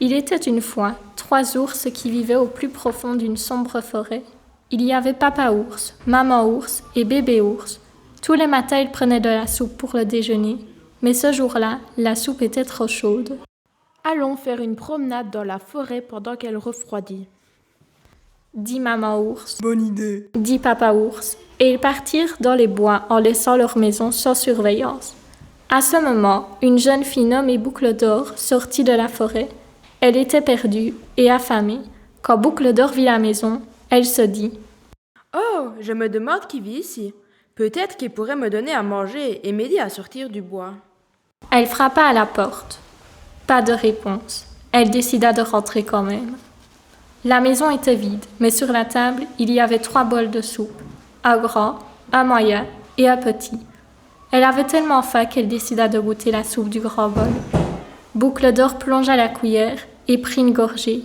Il était une fois 3 ours qui vivaient au plus profond d'une sombre forêt. Il y avait papa ours, maman ours et bébé ours. Tous les matins, ils prenaient de la soupe pour le déjeuner, mais ce jour-là, la soupe était trop chaude. Allons faire une promenade dans la forêt pendant qu'elle refroidit, dit maman ours. Bonne idée, dit papa ours, et ils partirent dans les bois en laissant leur maison sans surveillance. À ce moment, une jeune fille nommée Boucle d'Or sortit de la forêt. Elle était perdue et affamée. Quand Boucle d'Or vit la maison, elle se dit « Oh, je me demande qui vit ici. Peut-être qu'il pourrait me donner à manger et m'aider à sortir du bois. » Elle frappa à la porte. Pas de réponse. Elle décida de rentrer quand même. La maison était vide, mais sur la table, il y avait 3 bols de soupe. Un grand, un moyen et un petit. Elle avait tellement faim qu'elle décida de goûter la soupe du grand bol. Boucle d'Or plongea la cuillère et prit une gorgée.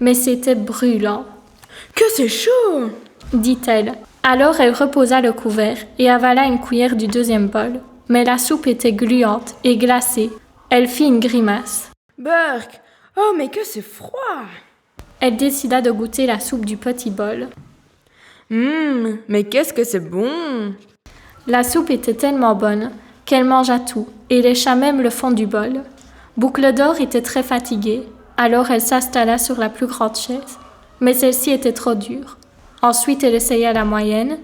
Mais c'était brûlant. « Que c'est chaud !» dit-elle. Alors elle reposa le couvert et avala une cuillère du 2e bol. Mais la soupe était gluante et glacée. Elle fit une grimace. « Burk, oh mais que c'est froid !» Elle décida de goûter la soupe du petit bol. Mais qu'est-ce que c'est bon !» La soupe était tellement bonne qu'elle mangea tout et lécha même le fond du bol. Boucle d'Or était très fatiguée, alors elle s'installa sur la plus grande chaise. Mais celle-ci était trop dure. Ensuite, elle essaya la moyenne.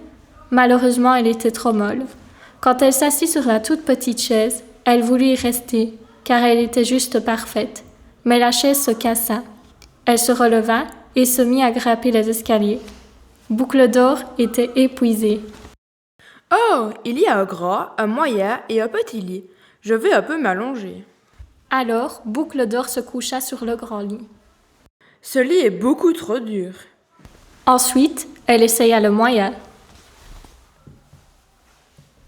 Malheureusement, elle était trop molle. Quand elle s'assit sur la toute petite chaise, elle voulut y rester, car elle était juste parfaite. Mais la chaise se cassa. Elle se releva et se mit à grimper les escaliers. Boucle d'Or était épuisée. « Oh, il y a un grand, un moyen et un petit lit. Je vais un peu m'allonger. » Alors, Boucle d'Or se coucha sur le grand lit. « Ce lit est beaucoup trop dur. » Ensuite, elle essaya le moyen.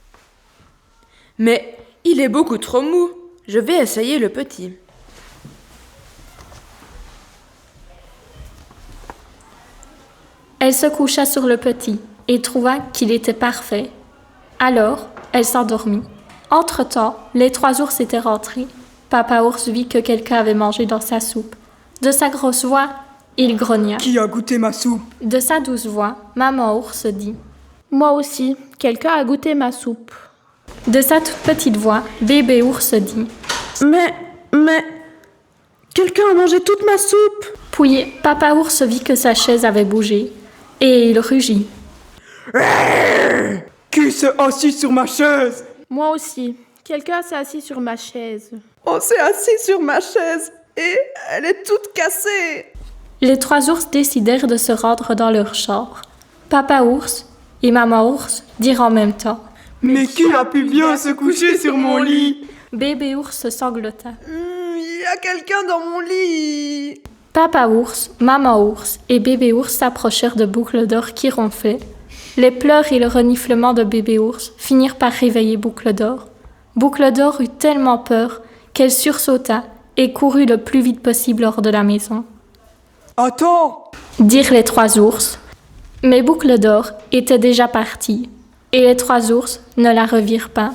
« Mais il est beaucoup trop mou. Je vais essayer le petit. » Elle se coucha sur le petit et trouva qu'il était parfait. Alors, elle s'endormit. Entre-temps, les 3 ours étaient rentrés. Papa ours vit que quelqu'un avait mangé dans sa soupe. De sa grosse voix, il grogna. Qui a goûté ma soupe? De sa douce voix, maman ours dit. Moi aussi, quelqu'un a goûté ma soupe. De sa toute petite voix, bébé ours dit. Mais, quelqu'un a mangé toute ma soupe! Puis, papa ours vit que sa chaise avait bougé, et il rugit. Qui s'est assis sur ma chaise? Moi aussi, quelqu'un s'est assis sur ma chaise. On s'est assis sur ma chaise et elle est toute cassée. Les 3 ours décidèrent de se rendre dans leur chambre. Papa ours et maman ours dirent en même temps. Mais qui a pu bien se coucher sur mon lit? Bébé ours sanglota. Il y a quelqu'un dans mon lit. Papa ours, maman ours et bébé ours s'approchèrent de Boucle d'Or qui ronflait. Les pleurs et le reniflement de bébé ours finirent par réveiller Boucle d'Or. Boucle d'Or eut tellement peur qu'elle sursauta et courut le plus vite possible hors de la maison. « Attends !» dirent les 3 ours. Mais Boucle d'Or était déjà partie, et les 3 ours ne la revirent pas.